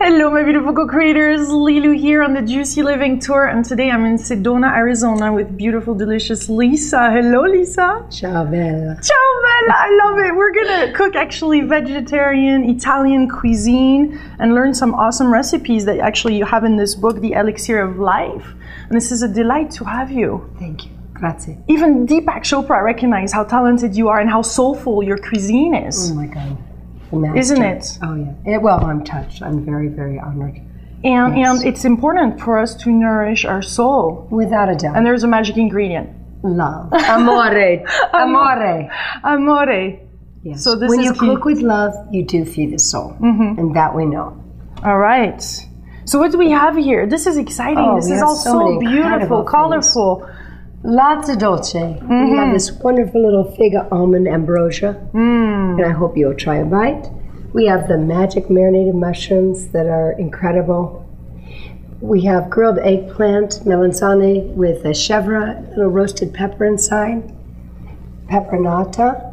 Hello, my beautiful co-creators. Lilu here on the Juicy Living Tour, and today I'm in Sedona, Arizona with beautiful, delicious Lisa. Hello, Lisa. Ciao, Bella. Ciao, Bella. I love it. We're gonna cook actually vegetarian, Italian cuisine and learn some awesome recipes that actually you have in this book, The Elixir of Life. And this is a delight to have you. Thank you. Grazie. Even Deepak Chopra recognized how talented you are and how soulful your cuisine is. Oh my God. Isn't it? Oh yeah. Well, I'm touched. I'm very, very honored. And it's important for us to nourish our soul. Without a doubt. And there's a magic ingredient. Love. Amore. Amore. Amore. Yes. So this when is you key. cook with love, you do feed the soul. And that we know. All right. So what do we have here? This is exciting. Oh, this we is have all so so many beautiful, incredible colorful. Lots of dolce. We have this wonderful little fig almond ambrosia. And I hope you'll try a bite. We have the magic marinated mushrooms that are incredible. We have grilled eggplant, melanzane with a chèvre, a little roasted pepper inside. Peperonata.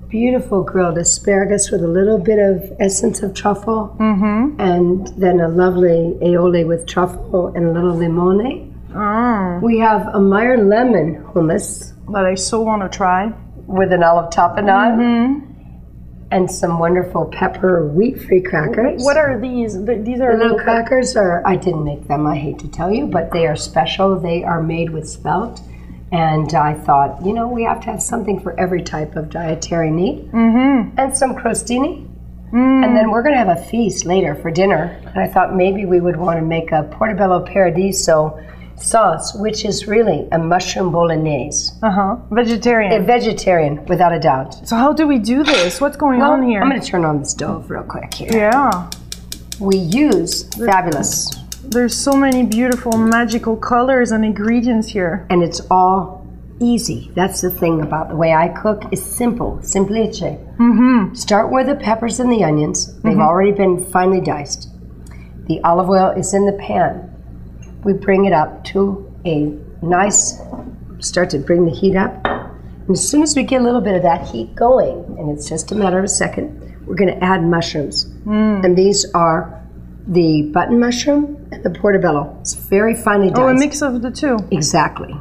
Beautiful grilled asparagus with a little bit of essence of truffle. And then a lovely aioli with truffle and a little limone. We have a Meyer lemon hummus That I so want to try. with an olive tapenade. And some wonderful pepper wheat-free crackers. What are these? These are The little crackers are, I didn't make them, I hate to tell you, but they are special. They are made with spelt. And I thought, you know, we have to have something for every type of dietary need. And some crostini. And then we're going to have a feast later for dinner. And I thought maybe we would want to make a portobello paradiso sauce, which is really a mushroom bolognese. Vegetarian. A vegetarian, without a doubt. So how do we do this? What's going on here? I'm going to turn on the stove real quick here. Yeah. We use fabulous, There's so many beautiful, magical colors and ingredients here. and it's all easy. That's the thing about the way I cook. Is simple, semplice. Start with the peppers and the onions. They've already been finely diced. The olive oil is in the pan. We bring it up to a nice, start to bring the heat up. And as soon as we get a little bit of that heat going, and it's just a matter of a second, we're going to add mushrooms. And these are the button mushroom and the portobello. It's very finely diced. Oh, a mix of the two. Exactly.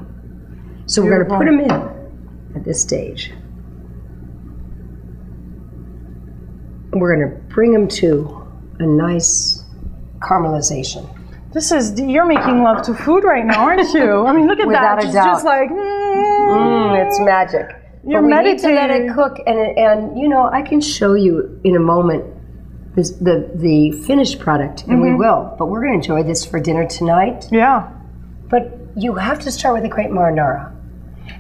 So we're going to put them in at this stage. We're going to bring them to a nice caramelization. This is, you're making love to food right now, aren't you? I mean, look at Without that. a It's doubt. just like, It's magic. You're But we need to let meditating. it cook, and you know, I can show you in a moment the finished product, and we will. But we're going to enjoy this for dinner tonight. Yeah. But you have to start with a great marinara.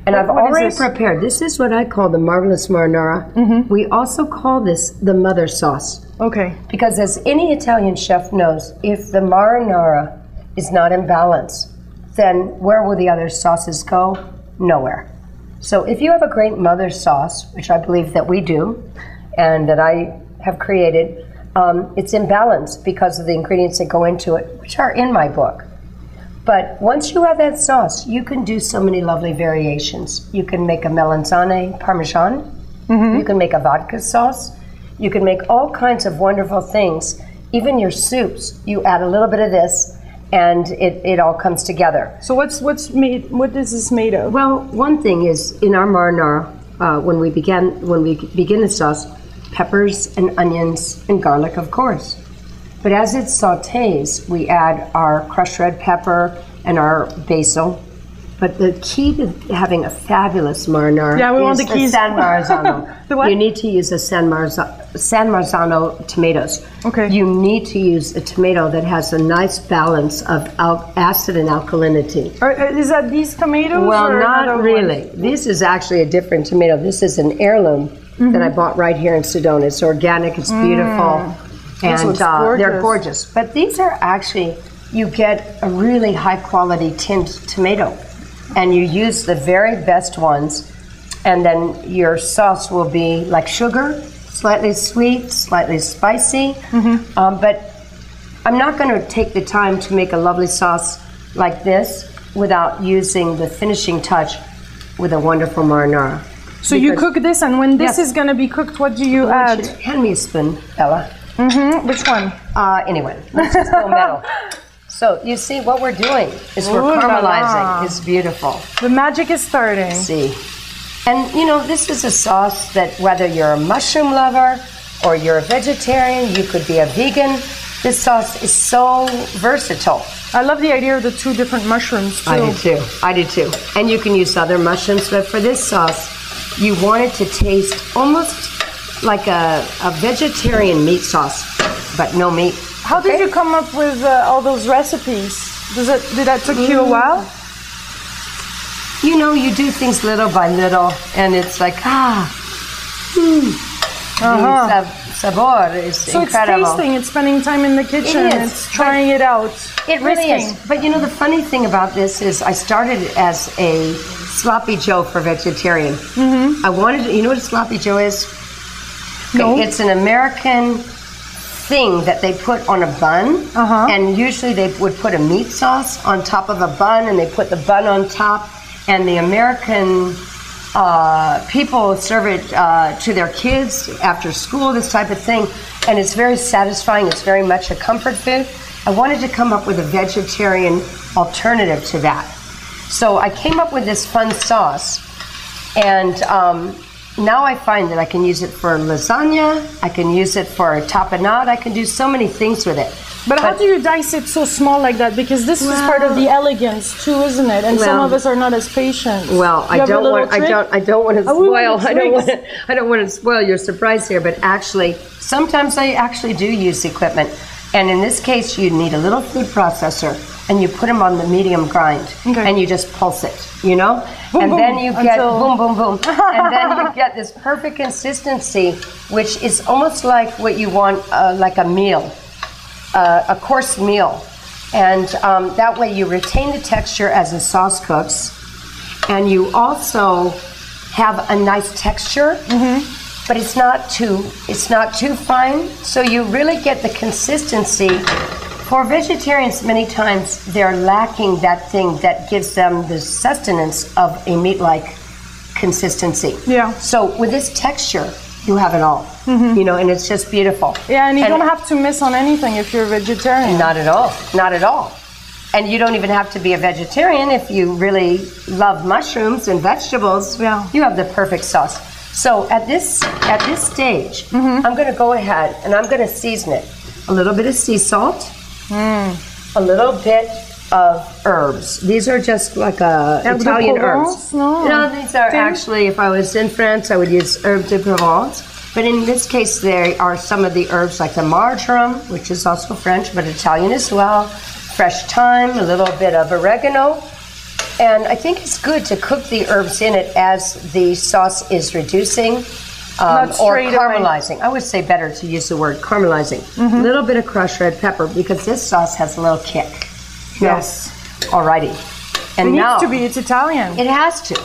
And I've what is already this? prepared. This is what I call the marvelous marinara. We also call this the mother sauce. Okay. Because as any Italian chef knows, if the marinara is not in balance, then where will the other sauces go? Nowhere. So if you have a great mother sauce, which I believe that we do, and that I have created, it's in balance because of the ingredients that go into it, which are in my book. But once you have that sauce, you can do so many lovely variations. You can make a melanzane parmesan. You can make a vodka sauce. You can make all kinds of wonderful things. Even your soups, you add a little bit of this, and it all comes together. So what's made? What is this made of? Well, one thing is in our marinara, when we begin the sauce, peppers and onions and garlic, of course. But as it sautés, we add our crushed red pepper and our basil. But the key to having a fabulous marinara Yeah, we want is the keys. a San Marzano. The what? You need to use a San Marzano tomatoes. Okay. You need to use a tomato that has a nice balance of acid and alkalinity. Is that these tomatoes? Well, or not another really. one? This is actually a different tomato. This is an heirloom that I bought right here in Sedona. It's organic, it's beautiful, and looks they're gorgeous. gorgeous. But these are actually, you get a really high quality tinned tomato, and you use the very best ones, and then your sauce will be like sugar, slightly sweet, slightly spicy, but I'm not going to take the time to make a lovely sauce like this without using the finishing touch with a wonderful marinara. So you cook this, and when this Yes. is going to be cooked, what do you add? Hand me a spoon, Bella. Which one? Anyway, let's just go metal. So you see what we're doing is we're caramelizing. It's beautiful. The magic is starting. See. And you know, this is a sauce that whether you're a mushroom lover or you're a vegetarian, you could be a vegan. This sauce is so versatile. I love the idea of the 2 different mushrooms too. I do too. And you can use other mushrooms, but for this sauce, you want it to taste almost like a vegetarian meat sauce, but no meat. How did you come up with all those recipes? Did that took you a while? You know, you do things little by little, and it's like, the sabor is so incredible. It's tasting, it's spending time in the kitchen, it's trying it out. It really is. But you know, the funny thing about this is I started as a sloppy Joe for vegetarian. I wanted to, you know what a sloppy Joe is? No. It's an American thing that they put on a bun, and usually they would put a meat sauce on top of a bun, and they put the bun on top, and the American people serve it to their kids after school, this type of thing, and it's very satisfying. It's very much a comfort food. I wanted to come up with a vegetarian alternative to that. So I came up with this fun sauce, and now I find that I can use it for lasagna, I can use it for a tapenade, I can do so many things with it. But how do you dice it so small like that? Because this is part of the elegance too, isn't it? And some of us are not as patient. Well, I don't want to spoil your surprise here, but actually, sometimes I actually do use equipment. And in this case, you need a little food processor, and you put them on the medium grind, and you just pulse it, you know? Boom, and boom, then you get until... boom, boom, boom. And then you get this perfect consistency, which is almost like what you want, like a meal, a course meal. And that way you retain the texture as the sauce cooks, and you also have a nice texture. But it's not too fine, so you really get the consistency. For vegetarians, many times they're lacking that thing that gives them the sustenance of a meat-like consistency. Yeah. So with this texture, you have it all. You know, and it's just beautiful. Yeah, and you don't have to miss on anything if you're a vegetarian. Not at all. Not at all. And you don't even have to be a vegetarian if you really love mushrooms and vegetables. Yeah. You have the perfect sauce. So at this stage, I'm going to go ahead and I'm going to season it. A little bit of sea salt, a little bit of herbs. These are just like Italian herbs. No, these are actually, if I was in France, I would use herbe de Provence. But in this case, there are some of the herbs like the marjoram, which is also French, but Italian as well. Fresh thyme, a little bit of oregano. And I think it's good to cook the herbs in it as the sauce is reducing or caramelizing. I would say better to use the word caramelizing. A little bit of crushed red pepper because this sauce has a little kick. Yes. Alrighty. And it now, needs to be, it's Italian. It has to.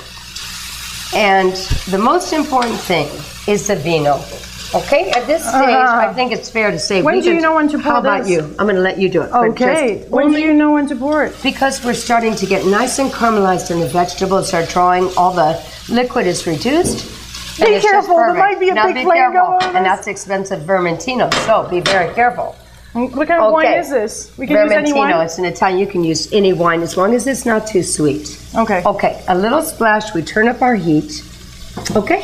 And the most important thing is the vino. Okay, at this stage, I think it's fair to say. When do you know when to pour How about this? you? I'm going to let you do it. Okay. When do you know when to pour it? Because we're starting to get nice and caramelized and the vegetables are drawing, all the liquid is reduced. Be careful, there might be a big flame going on. And that's expensive Vermentino, so be very careful. What kind of wine is this? We can use any wine? Vermentino, it's an Italian, you can use any wine as long as it's not too sweet. Okay. Okay, a little splash, we turn up our heat. Okay.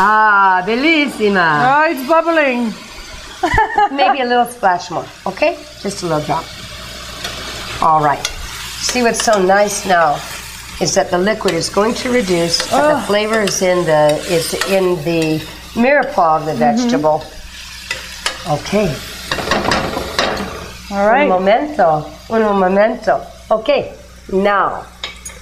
Ah, bellissima. Oh, it's bubbling. Maybe a little splash more, okay? Just a little drop. All right. See what's so nice now is that the liquid is going to reduce, but the flavor is in the mirepoix of the vegetable. Okay. All right. Un momento. Okay, now.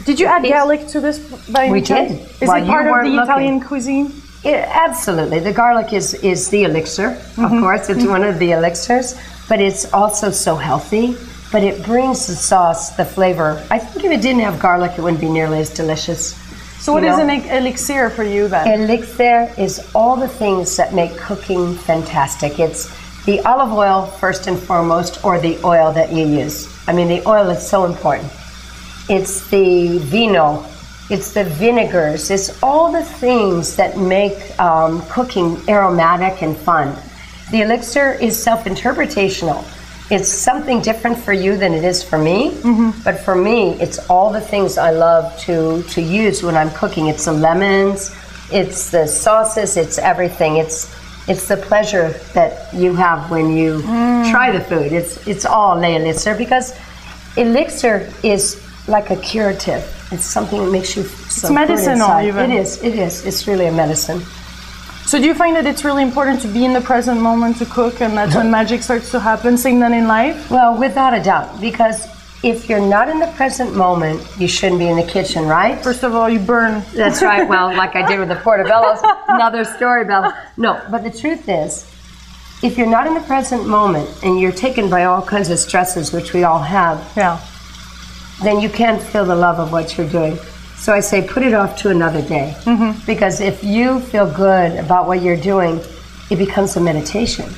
Did you add garlic to this by any chance? We did. Is it part of the Italian cuisine? Absolutely. The garlic is the elixir, of course. It's one of the elixirs, but it's also so healthy. But it brings the sauce, the flavor. I think if it didn't have garlic, it wouldn't be nearly as delicious. So what is an elixir for you then? Elixir is all the things that make cooking fantastic. It's the olive oil first and foremost, or the oil that you use. I mean, the oil is so important. It's the vino. It's the vinegars. It's all the things that make cooking aromatic and fun. The elixir is self-interpretational. It's something different for you than it is for me. But for me, it's all the things I love to use when I'm cooking. It's the lemons, it's the sauces, it's everything. It's the pleasure that you have when you try the food. It's all le elixir, because elixir is like a curative. It's something that makes you so it's medicinal even. It is. It's really a medicine. So do you find that it's really important to be in the present moment to cook, and that's when magic starts to happen, same then in life? Well, without a doubt, because if you're not in the present moment, you shouldn't be in the kitchen, right? First of all, you burn. That's right. Well, like I did with the portobellos, another story, Bella. No, but the truth is, if you're not in the present moment and you're taken by all kinds of stresses, which we all have, then you can't feel the love of what you're doing. So I say put it off to another day. Because if you feel good about what you're doing, it becomes a meditation.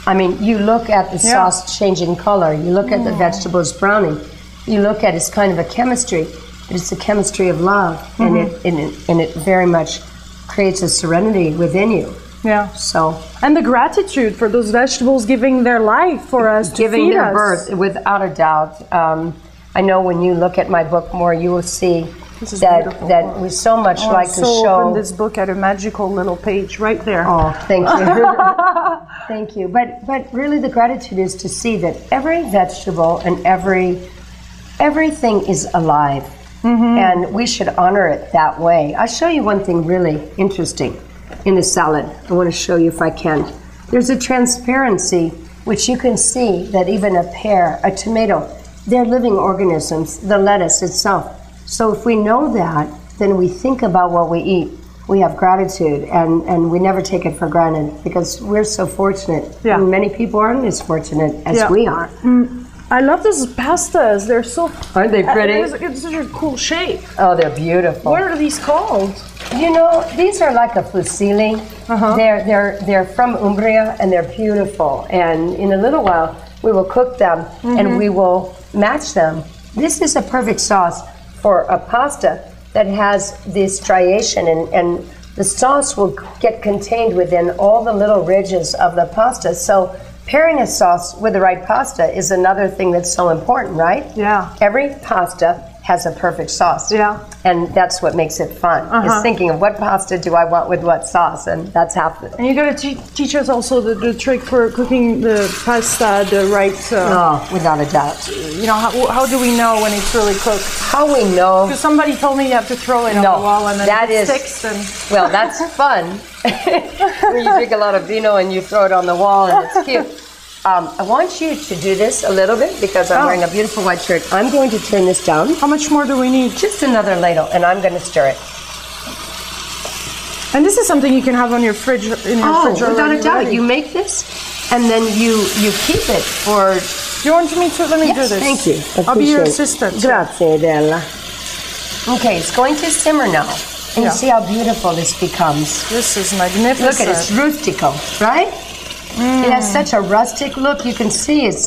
I mean, you look at the sauce changing color, you look at the vegetables browning, you look at it's kind of a chemistry, but it's a chemistry of love, and it very much creates a serenity within you. Yeah. So, and the gratitude for those vegetables giving their life for us, giving their us. birth, without a doubt. I know when you look at my book more, you will see that we so much like to show. Open this book at a magical little page right there. Oh, thank you. Thank you. But really the gratitude is to see that every vegetable and everything is alive. And we should honor it that way. I'll show you one thing really interesting in the salad. I want to show you if I can. There's a transparency which you can see that even a pear, a tomato, they're living organisms, the lettuce itself. So if we know that, then we think about what we eat. We have gratitude, and we never take it for granted, because we're so fortunate. And many people aren't as fortunate as we are. I love those pastas. They're so... Aren't they pretty? It's such a cool shape. Oh, they're beautiful. What are these called? You know, these are like a fusilli. They're from Umbria, and they're beautiful. And in a little while, we will cook them, and we will match them. This is a perfect sauce for a pasta that has this striation, and the sauce will get contained within all the little ridges of the pasta. So pairing a sauce with the right pasta is another thing that's so important, right? Yeah. Every pasta has a perfect sauce. Yeah. And that's what makes it fun, is thinking of what pasta do I want with what sauce, and that's half the... And you got to teach us also the trick for cooking the pasta the right... oh, without a doubt. You know, how do we know when it's really cooked? How we know... Because somebody told me you have to throw it on the wall, and then it sticks. And... Well, that's fun. When you drink a lot of vino and you throw it on the wall and it's cute. I want you to do this a little bit, because I'm wearing a beautiful white shirt. I'm going to turn this down. How much more do we need? Just another ladle, and I'm going to stir it. And this is something you can have on your fridge, in your fridge. Oh, without a doubt. You make this, and then you keep it for... Do you want me to? Let me do this. Thank you. I'll be your assistant. Grazie, Bella. Okay, it's going to simmer now. And you see how beautiful this becomes. This is magnificent. Look at it, it's rustico, right? It has such a rustic look. You can see it's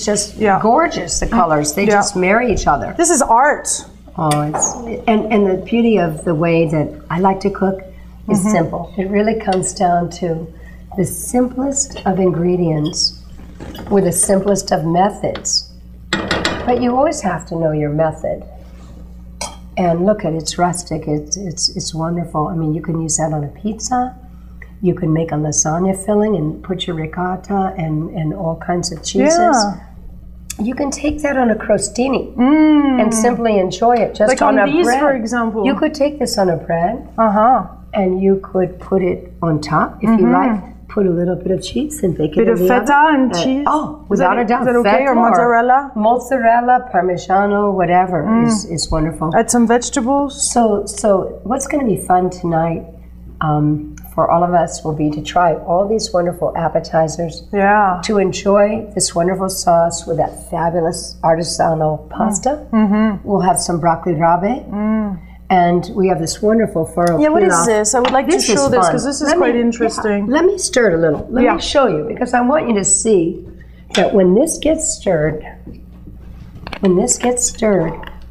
just gorgeous, the colors. They just marry each other. This is art. Oh, and the beauty of the way that I like to cook is simple. It really comes down to the simplest of ingredients with the simplest of methods. But you always have to know your method. And look at it, it's rustic, it's wonderful. I mean, you can use that on a pizza. You can make a lasagna filling and put your ricotta and all kinds of cheeses. Yeah. You can take that on a crostini and simply enjoy it just like on a these, bread. For example. You could take this on a bread and you could put it on top if you like. Put a little bit of cheese and bake it in the oven. Bit of feta and cheese? Oh, without a doubt. Is that okay? Or mozzarella? Mozzarella, Parmigiano, whatever is wonderful. Add some vegetables. So what's going to be fun tonight for all of us will be to try all these wonderful appetizers. Yeah. To enjoy this wonderful sauce with that fabulous artisanal pasta. We'll have some broccoli rabe. And we have this wonderful faro. Yeah, what is this? I would like to show this, because this is quite interesting. Let me stir it a little. Let me show you, because I want you to see that when this gets stirred,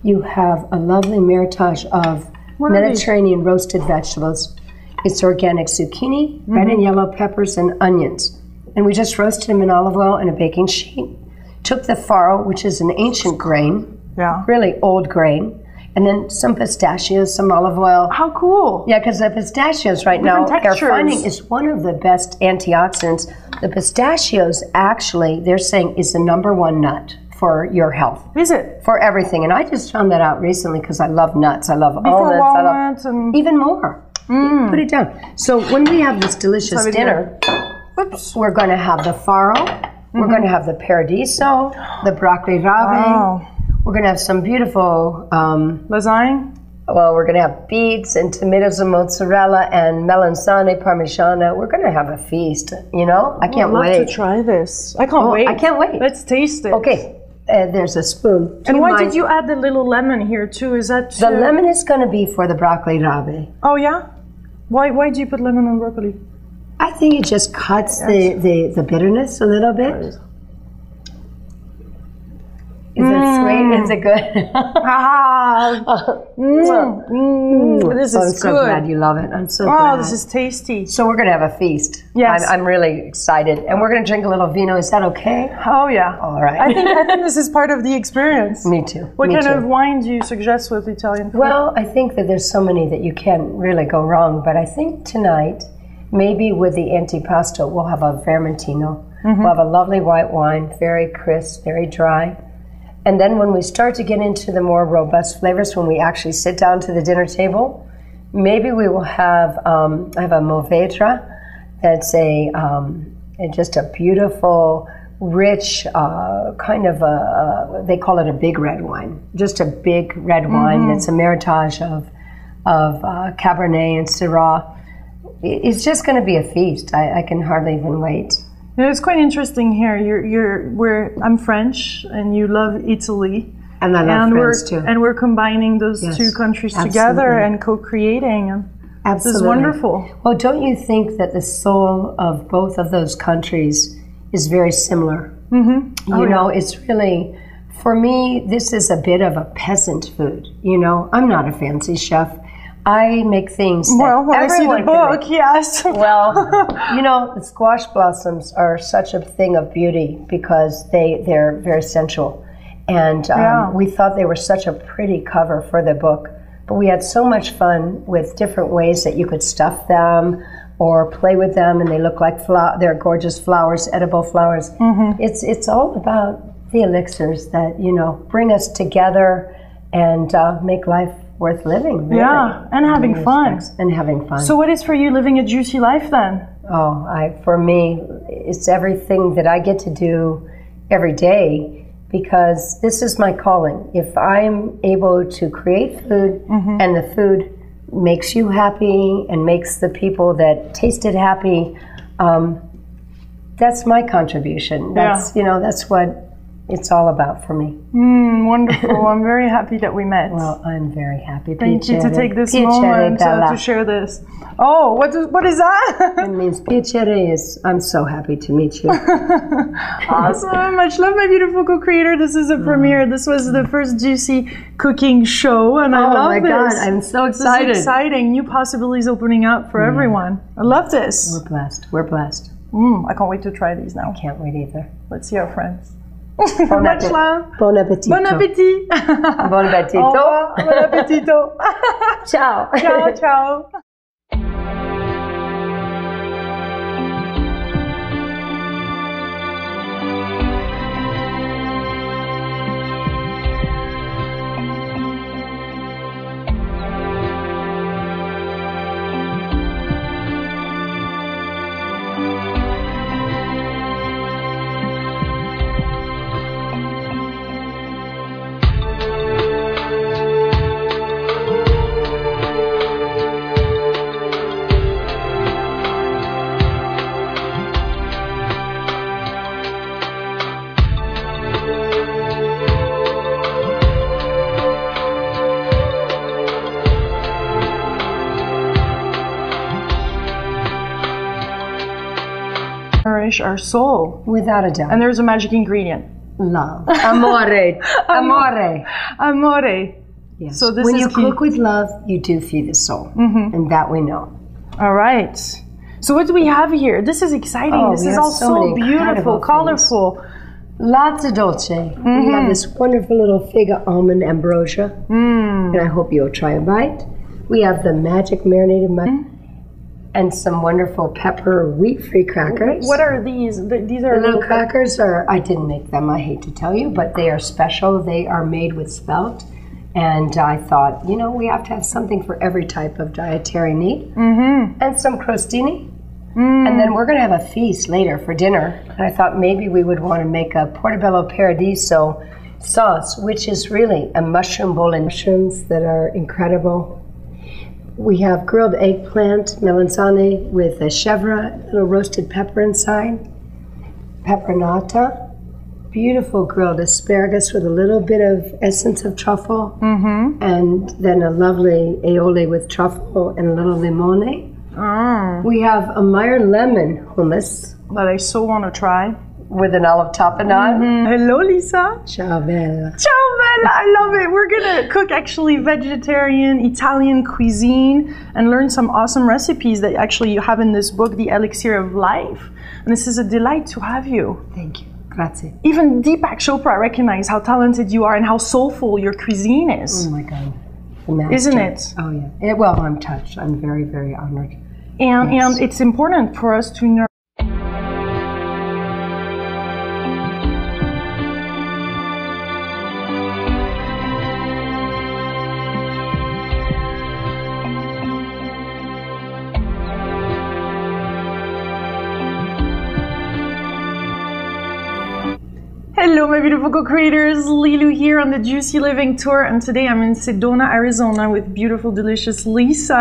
you have a lovely maritage of Mediterranean roasted vegetables. It's organic zucchini, red and yellow peppers, and onions. and we just roasted them in olive oil in a baking sheet. Took the farro, which is an ancient grain, really old grain, and then some pistachios, some olive oil. How cool. Yeah, because the pistachios right now, they're finding is one of the best antioxidants. The pistachios actually, they're saying, is the #1 nut for your health. Is it? For everything. And I just found that out recently because I love nuts. I love Before almonds. walnuts and even more. Put it down. So when we have this delicious dinner, we're going to have the farro. We're going to have the paradiso, the broccoli rabe. Wow. We're going to have some beautiful lasagne. Well, we're going to have beets and tomatoes and mozzarella and melanzane, parmigiana. We're going to have a feast, you know? I can't wait. I'd love to try this. I can't wait. I can't wait. Let's taste it. Okay, there's a spoon. And why did you add the little lemon here too? Is that the lemon is going to be for the broccoli rabe. Oh yeah? Why do you put lemon on broccoli? I think it just cuts the bitterness a little bit. Is it sweet? Is it good? This is I'm so glad you love it. I'm so glad. Oh, this is tasty. So we're going to have a feast. Yes. I'm really excited. And we're going to drink a little vino. Is that okay? Oh, yeah. All right. I think this is part of the experience. Me too. What kind of wine do you suggest with Italian food? Well, I think that there's so many that you can't really go wrong. But I think tonight, maybe with the antipasto, we'll have a Vermentino. We'll have a lovely white wine, very crisp, very dry. And then when we start to get into the more robust flavors, when we actually sit down to the dinner table, maybe we will have, I have a Mourvedre that's just a beautiful, rich, kind of they call it a big red wine. Just a big red wine. It's a meritage of Cabernet and Syrah. It's just going to be a feast. I can hardly even wait. You know, it's quite interesting here. I'm French, and you love Italy, and I love France too. And we're combining those two countries together and co-creating. Absolutely, this is wonderful. Well, don't you think that the soul of both of those countries is very similar? You know, it's really, for me, this is a bit of a peasant food. You know, I'm not a fancy chef. I make things that when I see the book, yes. Well, you know, the squash blossoms are such a thing of beauty because they're very sensual. And we thought they were such a pretty cover for the book. But we had so much fun with different ways that you could stuff them or play with them, and they look like they're gorgeous flowers, edible flowers. It's all about the elixirs that, you know, bring us together and make life worth living, really. Yeah, and having fun. And having fun. So what is for you living a juicy life then? Oh, for me, it's everything that I get to do every day because this is my calling. If I'm able to create food and the food makes you happy and makes the people that taste it happy, that's my contribution. That's, you know, that's what it's all about for me. Wonderful. I'm very happy that we met. Well, I'm very happy. Thank you to take this moment to share this. Oh, what is that? It means piacere is I'm so happy to meet you. Awesome. Much love, my beautiful co-creator. This is a premiere. This was the first juicy cooking show, and I love this. Oh my God, I'm so excited. This is exciting. New possibilities opening up for everyone. I love this. We're blessed. We're blessed. I can't wait to try these now. I can't wait either. Let's see our friends. Much love. Bon appetito. Bon appétit. Bon appetito. Bon appetito. Ciao. Ciao, ciao. Nourish our soul. Without a doubt. And there's a magic ingredient. Love. Amore. Amore. Amore. Yes. So this when is you key. cook with love, you do feed the soul. And that we know. All right. So what do we have here? This is exciting. Oh, this we is have all so so many beautiful, incredible colorful. Lots of dolce. We have this wonderful little fig almond ambrosia, and I hope you'll try a bite. We have the magic marinated mutton and some wonderful pepper wheat-free crackers. What are these? These are The little crackers are, I didn't make them, I hate to tell you, but they are special. They are made with spelt. And I thought, you know, we have to have something for every type of dietary need. And some crostini. And then we're going to have a feast later for dinner. And I thought maybe we would want to make a portobello paradiso sauce, which is really a mushroom bowl and mushrooms that are incredible. We have grilled eggplant, melanzane with a chèvre, a little roasted pepper inside, pepperonata, beautiful grilled asparagus with a little bit of essence of truffle, and then a lovely aioli with truffle and a little limone. We have a Meyer lemon hummus that I so want to try. with an olive tapenade. Hello, Lisa. Ciao, Bella. Ciao, Bella. I love it. We're going to cook actually vegetarian, Italian cuisine and learn some awesome recipes that actually you have in this book, The Elixir of Life. And this is a delight to have you. Thank you. Grazie. Even Deepak Chopra recognized how talented you are and how soulful your cuisine is. Oh my God. The master. Isn't it? Oh yeah. Well, I'm touched. I'm very, very honored. And it's important for us to know. Hello, my beautiful co-creators. Lilu here on the Juicy Living Tour, and today I'm in Sedona, Arizona with beautiful, delicious Lisa.